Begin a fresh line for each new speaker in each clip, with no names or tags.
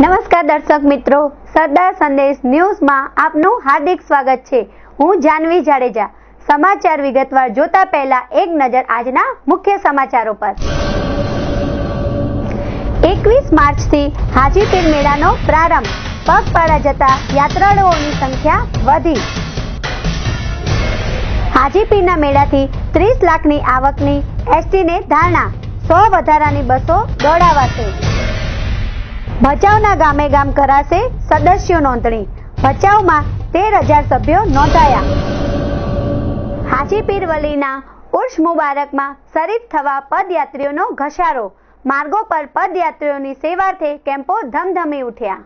નમસ્કાર દર્શક મિત્રો, સરદાર સંદેશ ન્યૂઝમાં આપનું હાર્દિક સ્વાગત છે। હું જાનવી જાડેજા। સમાચાર વિગતવાર જોતા પહેલા એક નજર આજના મુખ્ય સમાચારો પર। 21 માર્ચથી હાજીપીર મેળાનો પ્રારંભ। પગપાળા જતા યાત્રાળુઓની સંખ્યા વધી। હાજીપીરના મેળાથી 30 લાખની આવકની એસટીને ધારણા, 100 વધારાની બસો દોડાવાશે। ભચાઉના ગામે ગામ કરાશે સદસ્યો નોંધણી। ભચાઉમાં 13,000 સભ્યો નોંધાયા। હાજીપીર વલીના ઉર્સ મુબારકમાં શરીક થવા પદયાત્રીઓનો ઘસારો। માર્ગો પર પદયાત્રીઓની સેવાર્થે કેમ્પો ધમધમી ઉઠ્યા।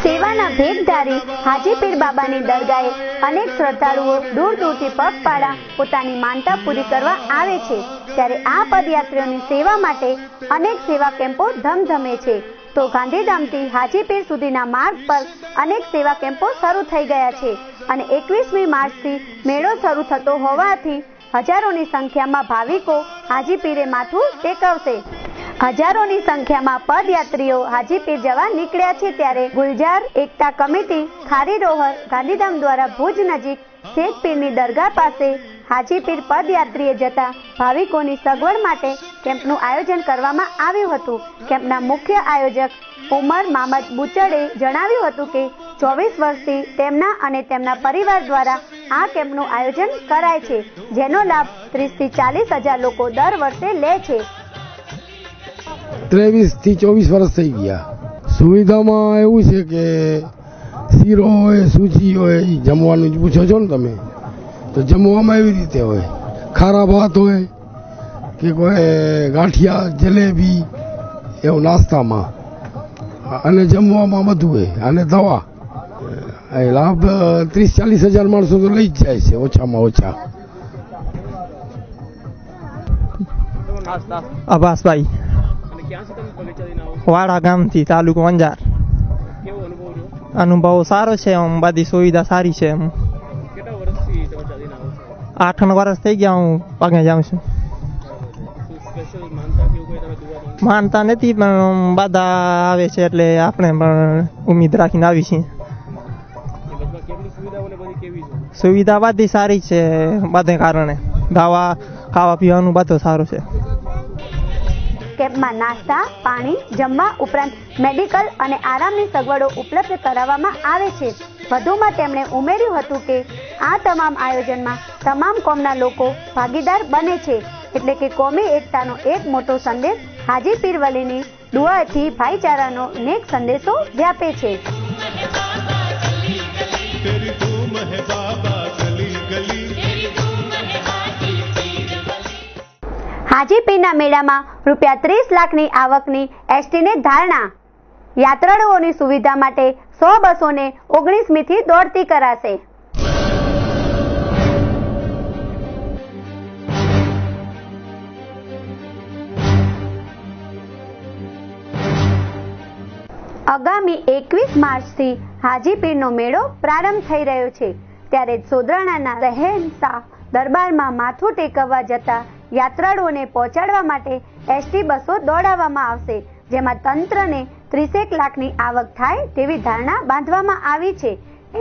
સેવાના ભેગધારી હાજીપીર બાબાની દરગાહે અનેક શ્રદ્ધાળુઓ દૂર દૂરથી પગપાળા પોતાની માનતા પૂરી કરવા આવે છે, ત્યારે આ પદયાત્રીઓની સેવા માટે અનેક સેવા કેમ્પો ધમધમે છે। તો ગાંધીધામથી હાજીપીર સુધીના માર્ગ પર અનેક સેવા કેમ્પો શરૂ થઈ ગયા છે અને 21મી માર્ચથી મેળો શરૂ થતો હોવાથી હજારોની સંખ્યામાં ભાવિકો હાજીપીરે માથું ટેકવશે। હજારોની સંખ્યામાં પદયાત્રીઓ હાજીપીર જવા નીકળ્યા છે, ત્યારે ગુલજાર એકતા કમિટી ખારી રોહર ગાંધીધામ દ્વારા ભુજ નજીક શેખપીરની દરગાહ પાસે હાજીપીર પદયાત્રીએ જતા ભાવિકોની સગવડ માટે કેમ્પનું આયોજન કરવામાં આવ્યું હતું। કેમ્પના મુખ્ય આયોજક ઉમર મામદ બુચડે જણાવ્યું હતું કે 24 વર્ષથી તેમના અને તેમના પરિવાર દ્વારા આ કેમ્પનું આયોજન કરાય છે, જેનો લાભ 30 થી 40 હજાર લોકો દર વર્ષે લે છે।
23 થી 24 વર્ષ થઈ ગયા। સુવિધામાં એવું છે કે શીરો હોય, સૂજી હોય, જમવાનું જ પૂછો છો ને તમે, તો જમવામાં એવી રીતે હોય, ખારા ભાત હોય કે કોઈ ગાંઠિયા, જલેબી એવું નાસ્તામાં, અને જમવામાં બધું હોય, અને દવા। લાભ 30-40 હજાર માણસો તો લઈ જ જાય છે ઓછામાં ઓછા।
અબ્બાસભાઈ વાડા ગામથી, તાલુકો અંજાર। અનુભવ સારો છે, બધી સુવિધા સારી છે। 8 વર્ષ થઈ ગયા હું પગે જાઉં છું। માનતા નથી પણ બધા આવે છે એટલે આપણે પણ ઉમ્મીદ રાખીને આવી છીએ। સુવિધા બધી સારી છે, બધે કારણે દવા, ખાવા પીવાનું બધું સારું છે।
કેમ્પમાં નાસ્તા, પાણી, જમવા ઉપરાંત મેડિકલ અને આરામની સગવડો ઉપલબ્ધ કરાવવામાં આવે છે। વધુમાં તેમણે ઉમેર્યું હતું કે આ તમામ આયોજનમાં તમામ કોમના લોકો ભાગીદાર બને છે, એટલે કે કોમી એકતાનો એક મોટો સંદેશ હાજીપીર વલીની દુઆથી ભાઈચારાનો નેક સંદેશો વ્યાપે છે। હાજીપીરના મેળામાં ₹30 લાખની આવકની એસટીને ધારણા। યાત્રાળુઓની સુવિધા માટે 100 બસોને 19મીથી દોડતી કરાશે। આગામી 21 માર્ચથી હાજીપીરનો મેળો પ્રારંભ થઈ રહ્યો છે, ત્યારે સોદરાણાના રહેનશાહ દરબારમાં માથું ટેકવવા જતા યાત્રાળુઓને પહોંચાડવા માટે એસટી બસો દોડાવવામાં આવશે, જેમાં તંત્રને 30 લાખની આવક થાય તેવી ધારણા બાંધવામાં આવી છે।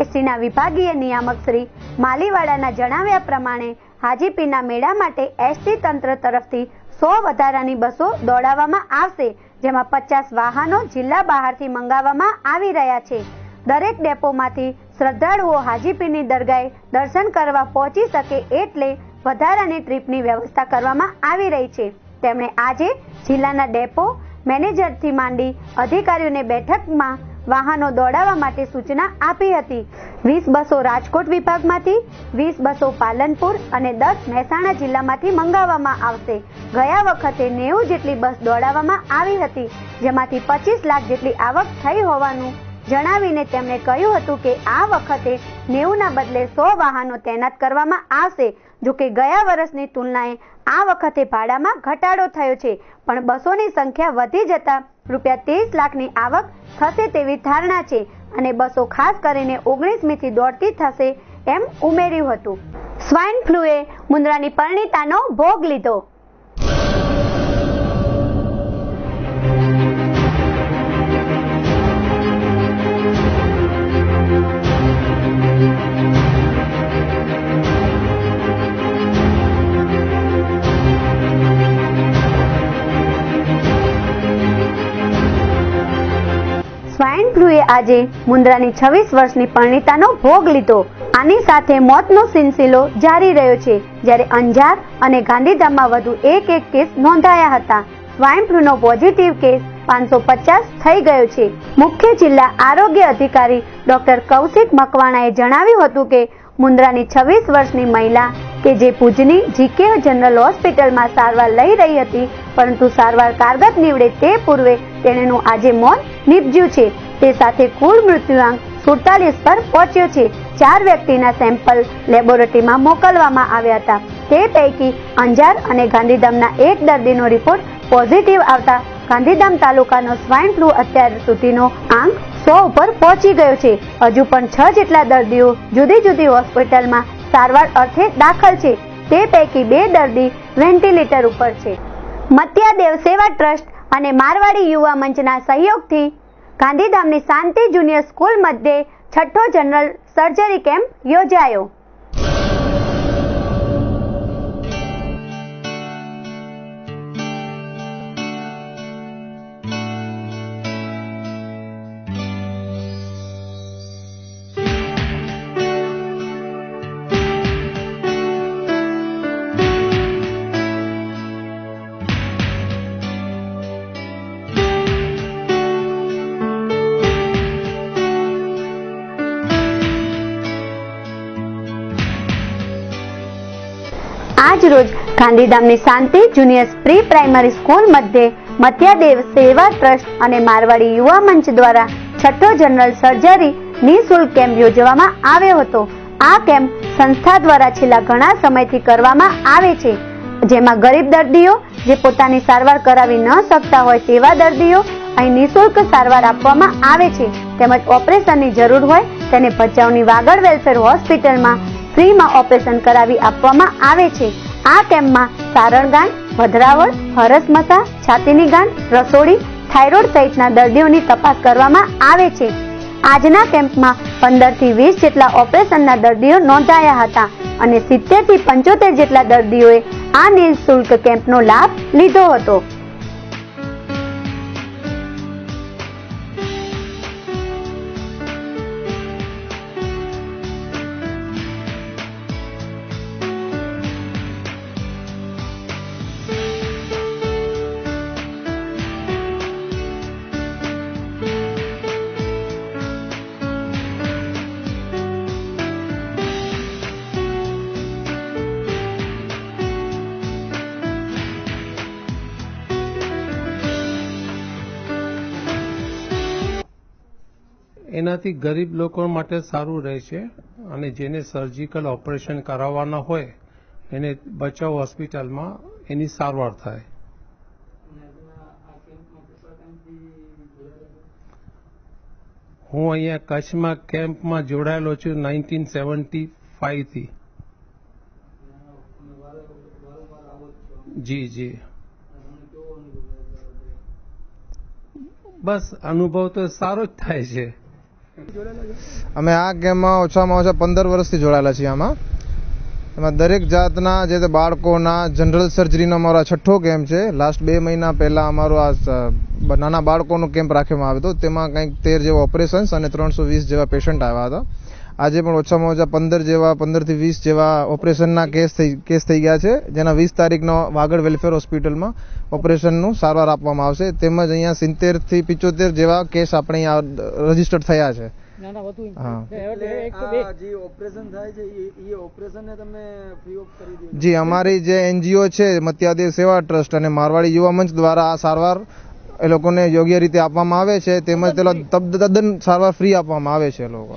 એસટીના વિભાગીય નિયામક શ્રી માલીવાડાના જણાવ્યા પ્રમાણે હાજીપીરના મેળા માટે એસટી તંત્ર તરફથી 100 વધારાની બસો દોડાવવામાં આવશે, જેમાં 50 વાહનો જિલ્લા બહારથી મંગાવવામાં આવી રહ્યા છે। દરેક ડેપોમાંથી શ્રદ્ધાળુઓ હાજીપીરની દરગાહે દર્શન કરવા પહોંચી શકે એટલે વધારાની ટ્રીપની વ્યવસ્થા કરવામાં આવી રહી છે। તેમણે આજે જિલ્લાના ડેપો મેનેજરથી માંડી અધિકારીઓને બેઠકમાં વાહનો દોડાવવા માટે સૂચના આપી હતી। 20 બસો રાજકોટ વિભાગમાંથી, 20 બસો પાલનપુર અને 10 મહેસાણા જિલ્લામાંથી મંગાવવામાં આવશે. ગયા વખતે 90 જેટલી બસ દોડાવવામાં આવી હતી, જેમાંથી 25 લાખ જેટલી આવક થઈ હોવાનું જણાવીને તેમણે કહ્યું હતું કે આ વખતે 90ના બદલે 100 વાહનો તૈનાત કરવામાં આવશે. જોકે ગયા વર્ષની તુલનાએ આ વખતે ભાડામાં ઘટાડો થયો છે, પણ બસોની સંખ્યા વધી જતા ₹30 લાખની આવક થશે તેવી ધારણા છે અને બસો ખાસ કરીને 19મીથી દોડતી થશે એમ ઉમેર્યું હતું. સ્વાઇન ફ્લુએ મુન્દ્રાની પરિણીતાનો ભોગ લીધો. સ્વાઇન ફ્લુએ આજે મુન્દ્રાની 26 વર્ષની પરિણીતાનો ભોગ લીધો. આની સાથે મોતનો સિલસિલો જારી રહ્યો છે, જ્યારે અંજાર અને ગાંધીધામમાં વધુ એક કેસ નોંધાયા હતા. સ્વાઇન ફ્લુનો પોઝિટિવ કેસ 550 થઈ ગયો છે. મુખ્ય જિલ્લા આરોગ્ય અધિકારી ડોક્ટર કૌશિક મકવાણાએ જણાવ્યું હતું કે મુન્દ્રાની 26 વર્ષની મહિલા કે જે ભુજની જીકે જનરલ હોસ્પિટલમાં સારવાર લઈ રહી હતી, પરંતુ સારવાર કારગત નીવડે તે પૂર્વે તેણીનું આજે મોત નીપજ્યું છે. તે સાથે કુલ મૃત્યુઆંક 47 પર પહોંચ્યો છે. 4 વ્યક્તિના સેમ્પલ લેબોરેટરીમાં મોકલવામાં આવ્યા હતા. તે પૈકી અંજાર અને ગાંધીધામના એક દર્દીનો રિપોર્ટ પોઝિટિવ આવતા ગાંધીધામ તાલુકાનો સ્વાઇન ફ્લુ અત્યાર સુધીનો આંક 100 ઉપર પહોંચી ગયો છે. હજુ પણ 6 જેટલા દર્દીઓ જુદી જુદી હોસ્પિટલમાં સારવાર અર્થે દાખલ છે. તે પૈકી 2 દર્દી વેન્ટિલેટર ઉપર છે. મત્યાદેવ સેવા ટ્રસ્ટ અને મારવાડી યુવા મંચના સહયોગથી ગાંધીધામની શાંતિ જુનિયર સ્કૂલ મધ્યે 6ઠ્ઠો જનરલ સર્જરી કેમ્પ યોજાયો. આજ રોજ ગાંધીધામની શાંતિ જુનિયર પ્રી પ્રાઇમરી સ્કૂલ મધ્યે મત્યાદેવ સેવા ટ્રસ્ટ અને મારવાડી યુવા મંચ દ્વારા 6ઠ્ઠો જનરલ સર્જરી નિઃશુલ્ક કેમ્પ યોજવામાં આવ્યો હતો. આ કેમ્પ સંસ્થા દ્વારા છેલ્લા ઘણા સમયથી કરવામાં આવે છે, જેમાં ગરીબ દર્દીઓ જે પોતાની સારવાર કરાવી ન શકતા હોય તેવા દર્દીઓ અહીં નિઃશુલ્ક સારવાર આપવામાં આવે છે. તેમજ ઓપરેશનની જરૂર હોય તેને ભચાઉની વાગડ વેલફેર હોસ્પિટલમાં ફ્રીમાં ઓપરેશન કરાવી આપવામાં આવે છે. આ કેમ્પમાં સારણ ગાંઠ, વધરાવળ, હરસમસા, છાતીની ગાંઠ, રસોડી, થાઇરોઇડ સહિતના દર્દીઓની તપાસ કરવામાં આવે છે. આજના કેમ્પમાં 15 થી 20 જેટલા ઓપરેશનના દર્દીઓ નોંધાયા હતા અને 70 થી 75 જેટલા દર્દીઓએ આ નિઃશુલ્ક કેમ્પનો લાભ લીધો હતો.
એનાથી ગરીબ લોકો માટે સારું રહે છે અને જેને સર્જિકલ ઓપરેશન કરાવવાના હોય એને ભચાઉ હોસ્પિટલમાં એની સારવાર થાય. હું અહીંયા કચ્છમાં કેમ્પમાં જોડાયેલો છું 1975 થી. જી જી બસ અનુભવ તો સારો જ થાય છે.
અમે આ કેમ્પમાં ઓછામાં ઓછા 15 વર્ષથી જોડાયેલા છીએ. એમાં દરેક જાતના જે બાળકોના જનરલ સર્જરીનો અમારો 6ઠ્ઠો કેમ્પ છે. લાસ્ટ 2 મહિના પહેલા અમારો આ નાના બાળકોનો કેમ્પ રાખવામાં આવ્યો હતો. તેમાં કંઈક 13 જેવા ઓપરેશન્સ અને 320 જેવા પેશન્ટ આવ્યા હતા. આજે પણ ઓછામાં ઓછા 15 થી 20 જેવા ઓપરેશનના કેસ થઈ ગયા છે, જેના 20 તારીખનો વાગડ વેલફેર હોસ્પિટલમાં ઓપરેશનનું સારવાર આપવામાં આવશે. તેમજ અહીંયા 70 થી 75 જેવા કેસ આપણે અહીંયા રજીસ્ટર્ડ થયા છે. જી, અમારી જે એનજીઓ છે મત્યાદેવ સેવા ટ્રસ્ટ અને મારવાડી યુવા મંચ દ્વારા આ સારવાર એ લોકોને યોગ્ય રીતે આપવામાં આવે છે, તેમજ તદ્દન સારવાર ફ્રી આપવામાં આવે છે. લોકો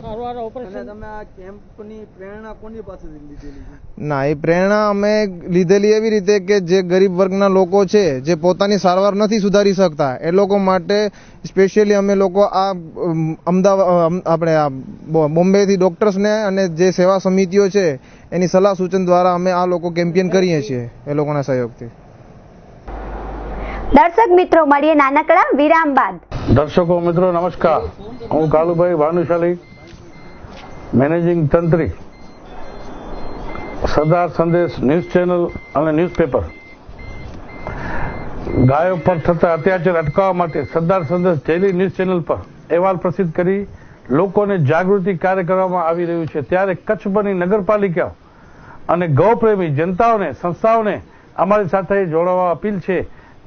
ના, એ પ્રેરણા અમે લીધેલી એવી રીતે કે જે ગરીબ વર્ગના લોકો છે જે પોતાની સારવાર નથી સુધારી શકતા એ લોકો માટે સ્પેશિયલી અમે લોકો આ અમદાવાદ આપણે આ બોમ્બેથી ડોક્ટર્સને અને જે સેવા સમિતિઓ છે એની સલાહ સૂચન દ્વારા અમે આ લોકો કેમ્પેન કરીએ છીએ એ લોકોના સહયોગથી.
દર્શક મિત્રો, મળીએ નાનકડા વિરામ બાદ.
દર્શકો મિત્રો નમસ્કાર, હું કાલુભાઈ ભાનુશાલી, મેનેજિંગ તંત્રી, સરદાર સંદેશ ન્યૂઝ ચેનલ અને ન્યૂઝપેપર. ગાયો પર થતા અત્યાચાર અટકાવવા માટે સરદાર સંદેશ ડેલી ન્યૂઝ ચેનલ પર અહેવાલ પ્રસિદ્ધ કરી લોકોને જાગૃતિ કાર્ય કરવામાં આવી રહ્યું છે. ત્યારે કચ્છભરની નગરપાલિકા અને ગૌપ્રેમી જનતાઓને, સંસ્થાઓને અમારી સાથે જોડાવા અપીલ છે,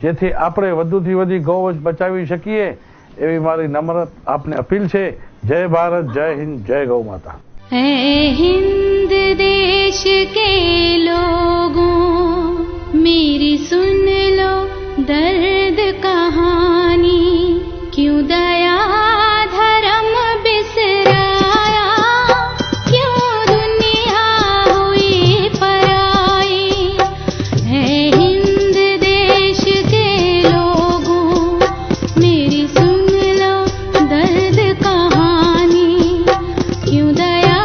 જેથી આપણે વધુથી વધુ ગૌવંશ બચાવી શકીએ એવી મારી નમ્ર આપને અપીલ છે. જય ભારત, જય હિન્દ, જય ગૌ માતા.
हिंद देश के लोगों मेरी सुन लो दर्द कहानी, क्यों दया धर्म बिसराया, क्यों दुनिया हुई पराई. है हिंद देश के लोगों मेरी सुन लो दर्द कहानी, क्यों दया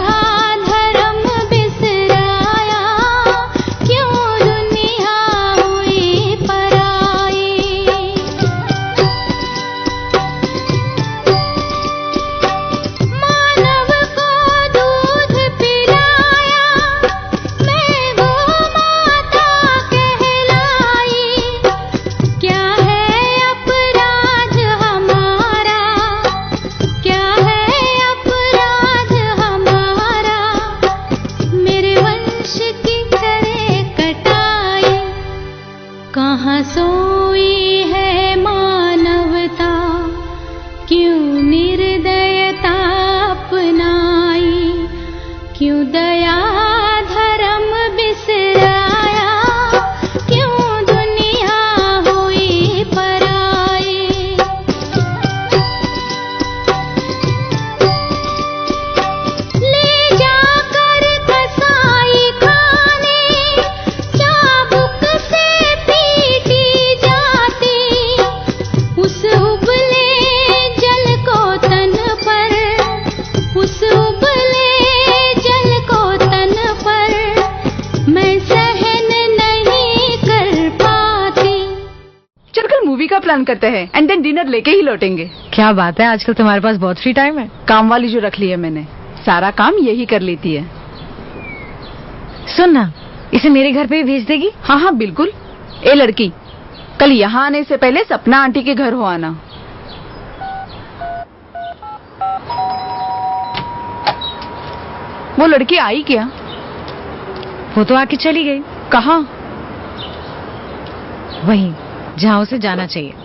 प्लान करते हैं एंड देन डिनर लेके ही लौटेंगे.
क्या बात है, आजकल तुम्हारे पास बहुत फ्री टाइम है.
काम वाली जो रख ली है मैंने, सारा काम यही कर लेती है.
सुन ना, इसे मेरे घर पे भी भेज देगी?
हाँ हाँ बिल्कुल. ए लड़की, कल यहाँ आने से पहले सपना आंटी के घर हो आना. वो लड़की आई क्या?
वो तो आके चली गई.
कहाँ?
वहीं जहाँ उसे जाना चाहिए.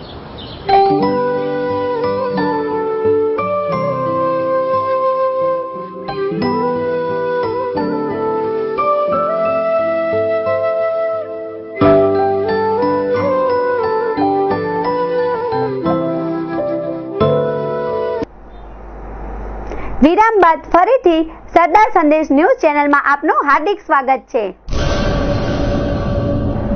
વિરામ બાદ ફરીથી સરદાર સંદેશ ન્યૂઝ ચેનલમાં આપનું હાર્દિક સ્વાગત છે.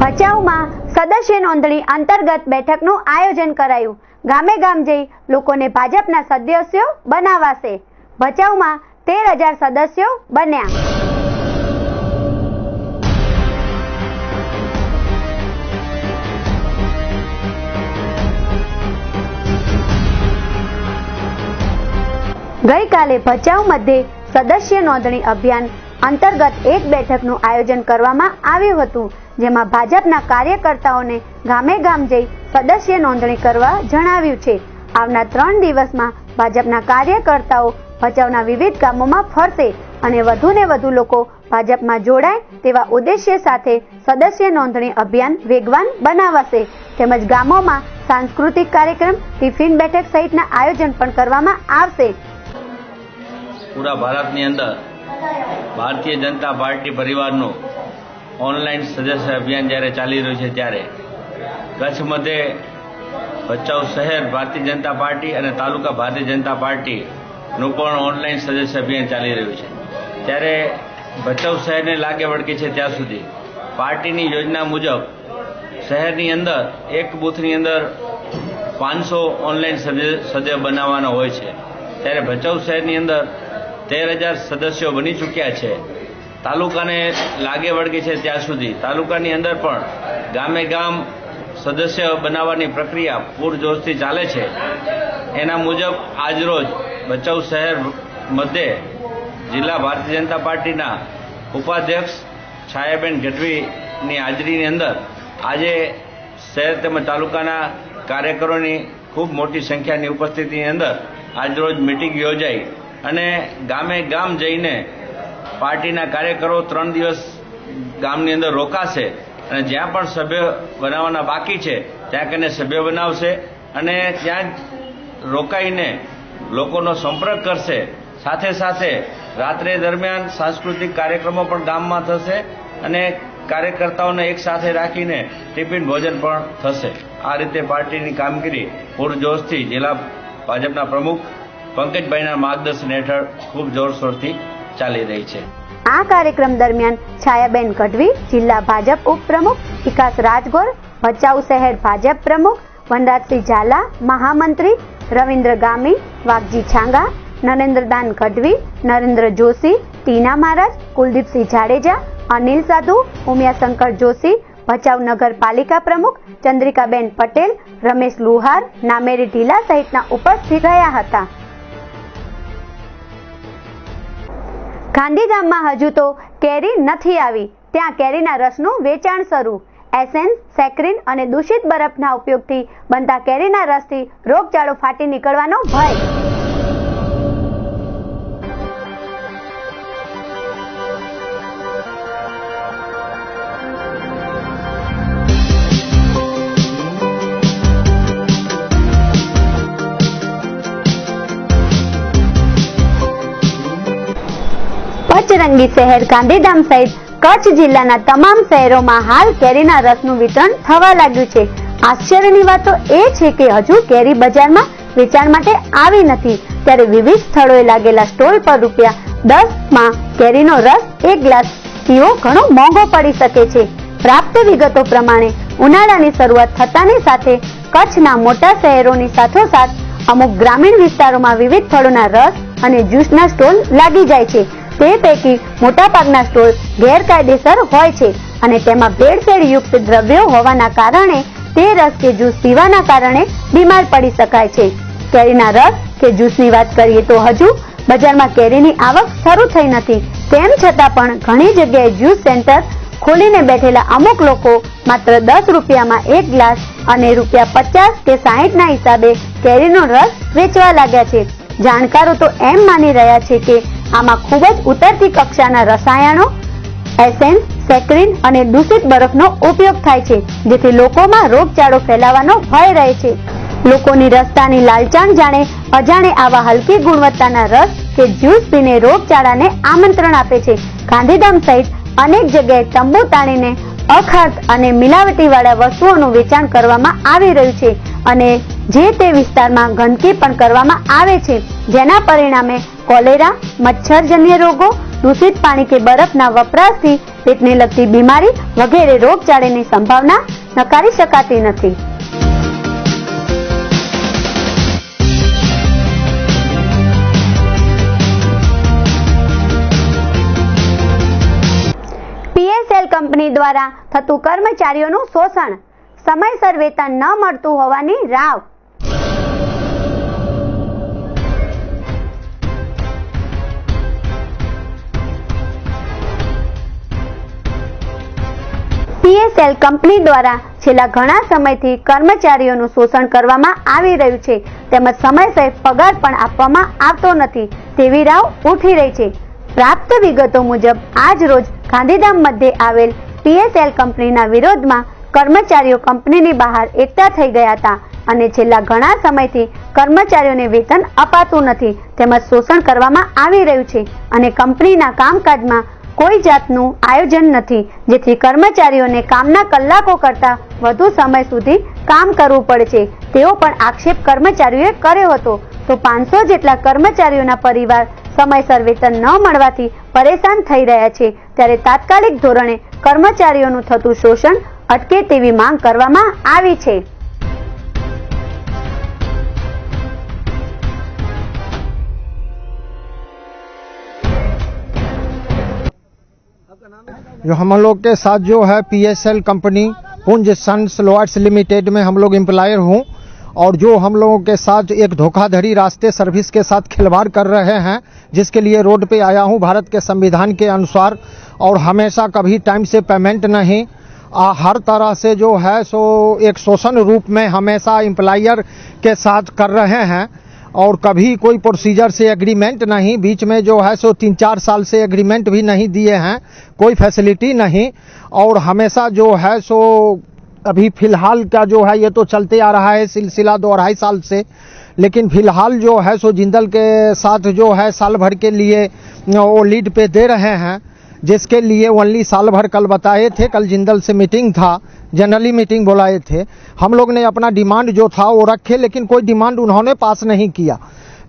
ભચાઉમાં સદસ્ય નોંધણી અંતર્ગત બેઠકનું આયોજન કરાયું. ગામે ગામ જઈ લોકોને ભાજપના સદસ્યો બનાવાશે. ભચાઉમાં 13,000 સદસ્યો બન્યા. ગઈકાલે ભચાઉ મધ્યે સદસ્ય નોંધણી અભિયાન અંતર્ગત એક બેઠકનું આયોજન કરવામાં આવ્યું હતું, જેમાં ભાજપના કાર્યકર્તાઓને ગામે ગામ જઈ સદસ્ય નોંધણી કરવા જણાવ્યું છે. આવનાર 3 દિવસમાં ભાજપના કાર્યકર્તાઓ ભચાઉના વિવિધ ગામોમાં ફરશે અને વધુને વધુ લોકો ભાજપમાં જોડાય તેવા ઉદ્દેશ્ય સાથે સદસ્ય નોંધણી અભિયાન વેગવાન બનાવાશે. તેમજ ગામોમાં સાંસ્કૃતિક કાર્યક્રમ, ટિફિન બેઠક સહિતના આયોજન પણ કરવામાં આવશે.
પૂરા ભારતની અંદર ભારતીય જનતા પાર્ટી પરિવારનું ઓનલાઈન સદસ્ય અભિયાન જ્યારે ચાલી રહ્યું છે ત્યારે કચ્છ મધ્યે ભચાઉ શહેર ભારતીય જનતા પાર્ટી અને તાલુકા ભારતીય જનતા પાર્ટીનું પણ ઓનલાઈન સદસ્ય અભિયાન ચાલી રહ્યું છે ત્યારે ભચાઉ શહેરને લાગે વળગે છે ત્યાં સુધી પાર્ટીની યોજના મુજબ શહેરની અંદર એક બૂથની અંદર 500 ઓનલાઈન સદસ્ય બનાવવાનો હોય છે ત્યારે ભચાઉ શહેરની અંદર 13,000 સદસ્યો બની ચૂક્યા છે. તાલુકાને લાગે વળગે છે ત્યાં સુધી તાલુકાની અંદર પણ ગામે ગામ સદસ્ય બનાવવાની પ્રક્રિયા પૂરજોશથી ચાલે છે. એના મુજબ આજરોજ ભચાઉ શહેર મધ્યે જિલ્લા ભારતીય જનતા પાર્ટીના ઉપાધ્યક્ષ છાયાબેન ગઢવીની હાજરીની અંદર આજે શહેર તેમજ તાલુકાના કાર્યકરોની ખૂબ મોટી સંખ્યાની ઉપસ્થિતિની અંદર આજરોજ મિટિંગ યોજાઈ અને ગામે ગામ જઈને પાર્ટીના કાર્યકરો 3 દિવસ ગામની અંદર રોકાશે અને જ્યાં પણ સભ્ય બનાવવાના બાકી છે ત્યાં કને સભ્ય બનાવશે અને ત્યાં રોકાઈને લોકોનો સંપર્ક કરશે. સાથે સાથે રાત્રે દરમિયાન સાંસ્કૃતિક કાર્યક્રમો પણ ગામમાં થશે અને કાર્યકર્તાઓને એક સાથે રાખીને ટિફિન ભોજન પણ થશે. આ રીતે પાર્ટીની કામગીરી પૂરજોશથી જિલ્લા ભાજપના પ્રમુખ પંકજભાઈના માર્ગદર્શન હેઠળ ખૂબ જોરશોરથી ચાલી રહી છે.
આ કાર્યક્રમ દરમિયાન છાયાબેન ગઢવી જિલ્લા ભાજપ ઉપપ્રમુખ, વિકાસ રાજગોર ભચાઉ શહેર ભાજપ પ્રમુખ, વનરાજસિંહ ઝાલા મહામંત્રી, રવિન્દ્ર ગામી, વાઘજી છાંગા, નરેન્દ્રદાન ગઢવી, નરેન્દ્ર જોશી, ટીના મહારાજ, કુલદીપસિંહ જાડેજા, અનિલ સાધુ, ઉમિયાશંકર જોશી, ભચાઉ નગરપાલિકા પ્રમુખ ચંદ્રિકાબેન પટેલ, રમેશ લુહાર, નામેરી ઢીલા સહિતના ઉપસ્થિત રહ્યા હતા. ગાંધીધામમાં હજુ તો કેરી નથી આવી, ત્યાં કેરીના રસનું વેચાણ શરૂ. એસેન્સ, સેક્રીન અને દૂષિત બરફના ઉપયોગથી બનતા કેરીના રસથી રોગચાળો ફાટી નીકળવાનો ભય. પચરંગી શહેર ગાંધીધામ સહિત કચ્છ જિલ્લાના તમામ શહેરોમાં હાલ કેરીના રસનું વિતરણ થવા લાગ્યું છે. આશ્ચર્યની વાત તો એ છે કે હજુ કેરી બજારમાં વેચાણ માટે આવી નથી, ત્યારે વિવિધ સ્થળોએ લાગેલા સ્ટોલ પર ₹10માં કેરીનો રસ એક ગ્લાસ પીવો ઘણો મોંઘો પડી શકે છે. પ્રાપ્ત વિગતો પ્રમાણે ઉનાળાની શરૂઆત થતાની સાથે કચ્છના મોટા શહેરોની સાથોસાથ અમુક ગ્રામીણ વિસ્તારોમાં વિવિધ ફળોના રસ અને જ્યુસના સ્ટોલ લાગી જાય છે. તે પૈકી મોટાભાગના સ્ટોલ ગેરકાયદેસર હોય છે અને તેમાં ભેળસેળયુક્ત દ્રવ્યો હોવાના કારણે તે રસ કે જ્યુસ પીવાના કારણે બીમાર પડી શકાય છે. કેરીના રસ કે જ્યુસની વાત કરીએ તો હજુ બજારમાં કેરીની આવક શરૂ થઈ નથી. તેમ છતાં પણ ઘણી જગ્યાએ જ્યુસ સેન્ટર ખોલીને બેઠેલા અમુક લોકો માત્ર ₹10માં એક ગ્લાસ અને ₹50 કે 60ના હિસાબે કેરીનો રસ વેચવા લાગ્યા છે. જાણકારો તો એમ માની રહ્યા છે કે આમાં ખૂબ જ ઉતરતી કક્ષાના રસાયણો, એસેન્સ, સેક્રીન અને દૂષિત બરફનો ઉપયોગ થાય છે, જેથી લોકોમાં રોગચાળો ફેલાવાનો ભય રહે છે. લોકોની રસ્તાની લાલચાણ જાણે અજાણે આવા હલકી ગુણવત્તાના રસ કે જ્યુસ પીને રોગચાળાને આમંત્રણ આપે છે. ગાંધીધામ સહિત અનેક જગ્યાએ તંબુ તાણીને અખાદ્ય અને મિલાવટીવાળા વસ્તુઓનું વેચાણ કરવામાં આવી રહ્યું છે અને જે તે વિસ્તારમાં ગંદકી પણ કરવામાં આવે છે, જેના પરિણામે કોલેરા, મચ્છરજન્ય રોગો, દૂષિત પાણી કે બરફના વપરાશથી પેટને લગતી બીમારી વગેરે રોગચાળાની સંભાવના નકારી શકાતી નથી. PSL કંપની દ્વારા થતું કર્મચારીઓનું શોષણ, સમયસર વેતન ન મળતું હોવાની રાવ. PSL કંપની દ્વારા છેલ્લા ઘણા સમયથી કર્મચારીઓનું શોષણ કરવામાં આવી રહ્યું છે, તેમજ સમયસર પગાર પણ આપવામાં આવતો નથી તેવી રાવ ઉઠી રહી છે. પ્રાપ્ત વિગતો મુજબ આજ રોજ ગાંધીધામ મધ્યે આવેલ PSL કંપનીના વિરોધમાં કર્મચારીઓ કંપનીની બહાર એકઠા થઈ ગયા હતા અને છેલ્લા ઘણા સમયથી કર્મચારીઓને વેતન અપાતું નથી તેમજ શોષણ કરવામાં આવી રહ્યું છે અને કંપનીના કામકાજમાં કોઈ જાતનું આયોજન નથી, જેથી કર્મચારીઓને કામના કલાકો કરતાં વધુ સમય સુધી કામ કરવું પડે છે તેવો પણ આક્ષેપ કર્મચારીઓએ કર્યો હતો. તો 500 જેટલા કર્મચારીઓના પરિવાર સમયસર વેતન ન મળવાથી પરેશાન થઈ રહ્યા છે, ત્યારે તાત્કાલિક ધોરણે કર્મચારીઓનું થતું શોષણ અટકે તેવી માંગ કરવામાં આવી છે.
जो हम लोग के साथ जो है PSL कंपनी पुंज सन्स लॉयड्स लिमिटेड में हम लोग एम्प्लॉयर हूँ और जो हम लोगों के साथ एक धोखाधड़ी रास्ते सर्विस के साथ खिलवाड़ कर रहे हैं, जिसके लिए रोड पे आया हूँ भारत के संविधान के अनुसार। और हमेशा कभी टाइम से पेमेंट नहीं, हर तरह से जो है सो एक शोषण रूप में हमेशा एम्प्लॉयर के साथ कर रहे हैं और कभी कोई प्रोसीजर से एग्रीमेंट नहीं, बीच में जो है सो 3-4 साल से एग्रीमेंट भी नहीं दिए हैं, कोई फैसिलिटी नहीं। और हमेशा जो है सो अभी फिलहाल का जो है ये तो चलते आ रहा है सिलसिला 2-2.5 साल से, लेकिन फिलहाल जो है सो जिंदल के साथ जो है साल भर के लिए वो लीड पे दे रहे हैं, जिसके लिए ओनली साल भर कल बताए थे, कल जिंदल से मीटिंग था, जनरली मीटिंग बुलाए थे। हम लोग ने अपना डिमांड जो था वो रखे, लेकिन कोई डिमांड उन्होंने पास नहीं किया।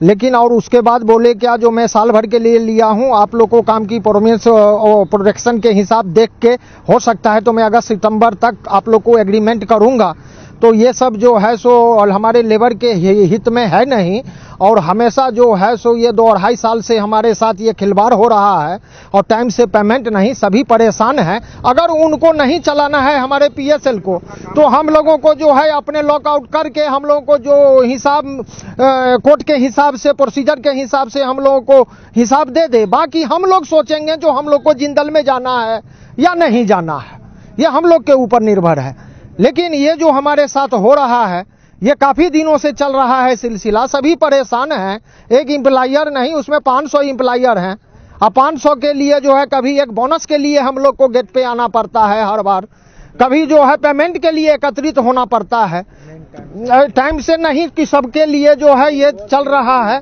लेकिन और उसके बाद बोले क्या जो मैं साल भर के लिए लिया हूं, आप लोग को काम की परफॉर्मेंस और प्रोडक्शन के हिसाब देख के हो सकता है तो मैं अगस्त सितंबर तक आप लोग को एग्रीमेंट करूंगा। तो ये सब जो है सो हमारे लेबर के हित में है नहीं और हमेशा जो है सो ये 2-2.5 साल से हमारे साथ ये खिलवाड़ हो रहा है और टाइम से पेमेंट नहीं, सभी परेशान हैं। अगर उनको नहीं चलाना है हमारे PSL को तो हम लोगों को जो है अपने लॉकआउट करके हम लोगों को जो हिसाब कोर्ट के हिसाब से प्रोसीजर के हिसाब से हम लोगों को हिसाब दे दे, बाकी हम लोग सोचेंगे जो हम लोग को जिंदल में जाना है या नहीं जाना है, ये हम लोग के ऊपर निर्भर है। लेकिन ये जो हमारे साथ हो रहा है ये काफी दिनों से चल रहा है सिलसिला, सभी परेशान हैं। एक एम्प्लॉयर नहीं, उसमें 500 एम्प्लॉयर हैं और 500 के लिए जो है कभी एक बोनस के लिए हम लोग को गेट पे आना पड़ता है हर बार, कभी जो है पेमेंट के लिए एकत्रित होना पड़ता है, टाइम से नहीं कि सबके लिए जो है ये चल रहा है।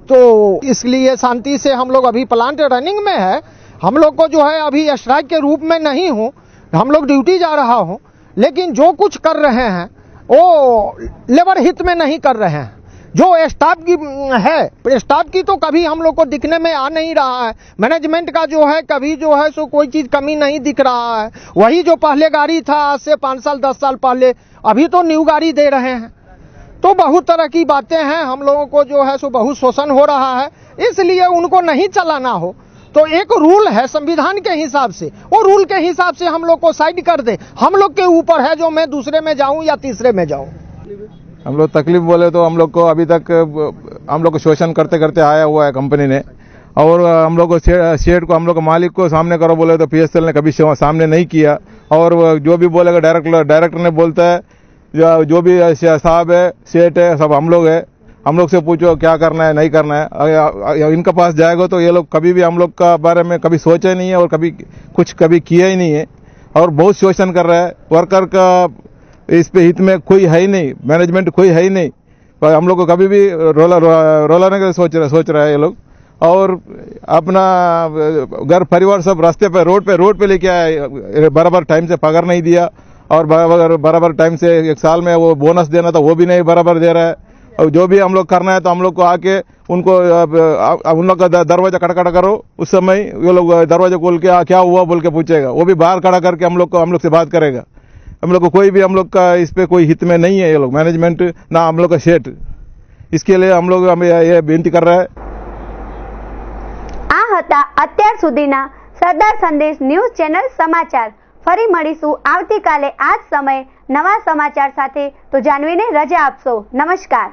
तो इसलिए शांति से हम लोग अभी प्लांट रनिंग में है, हम लोग को जो है अभी स्ट्राइक के रूप में नहीं हूँ, हम लोग ड्यूटी जा रहा हूँ, लेकिन जो कुछ कर रहे हैं वो लेबर हित में नहीं कर रहे हैं। जो स्टाफ की है, स्टाफ की तो कभी हम लोग को दिखने में आ नहीं रहा है, मैनेजमेंट का जो है कभी जो है सो कोई चीज कमी नहीं दिख रहा है। वही जो पहले गाड़ी था आज से 5 साल 10 साल पहले, अभी तो न्यू गाड़ी दे रहे हैं। तो बहुत तरह की बातें हैं, हम लोगों को जो है सो बहुत शोषण हो रहा है, इसलिए उनको नहीं चलाना हो तो एक रूल है संविधान के हिसाब से, वो रूल के हिसाब से हम लोग को साइड कर दे। हम लोग के ऊपर है जो मैं दूसरे में जाऊं या तीसरे में जाऊं।
हम लोग तकलीफ बोले तो हम लोग को अभी तक हम लोग को शोषण करते करते आया हुआ है कंपनी ने, और हम लोग को शेड को हम लोग को मालिक को सामने करो बोले तो PSL ने कभी सामने नहीं किया। और जो भी बोलेगा डायरेक्टर ने बोलता है जो भी साहब है सेठ है सब हम लोग है, हम लोग से पूछो क्या करना है नहीं करना है। इनके पास जाएगा तो ये लोग कभी भी हम लोग का बारे में कभी सोचे नहीं है और कभी किया ही नहीं है और बहुत शोषण कर रहा है। वर्कर का इस पे हित में कोई है ही नहीं, मैनेजमेंट कोई है ही नहीं, पर हम लोग को कभी भी रोलाने का सोच रहा है ये लोग। और अपना घर परिवार सब रास्ते पे रोड पे लेके आए, बराबर टाइम से पगार नहीं दिया और बराबर टाइम से एक साल में वो बोनस देना था वो भी नहीं बराबर दे रहा है। और जो भी हम लोग करना है तो हम लोग को आके उनको उन लोग का दरवाजा खड़ा करो, उस समय ये लोग दरवाजा खोल के क्या हुआ बोल के पूछेगा, वो भी बाहर खड़ा करके हम लोग से बात करेगा। हम लोग को कोई भी हम लोग का इस पे कोई हित में नहीं है ये लोग मैनेजमेंट ना हम लोग का शेठ। इसके लिए हम लोग हमें ये विनती कर रहा है।
આ હતા અત્યાર સુધીના સરદાર સંદેશ ન્યૂઝ ચેનલ સમાચાર। ફરી મળીશું આવતીકાલે આ જ સમયે નવા સમાચાર સાથે। તો જાનવીને રજા આપશો। નમસ્કાર।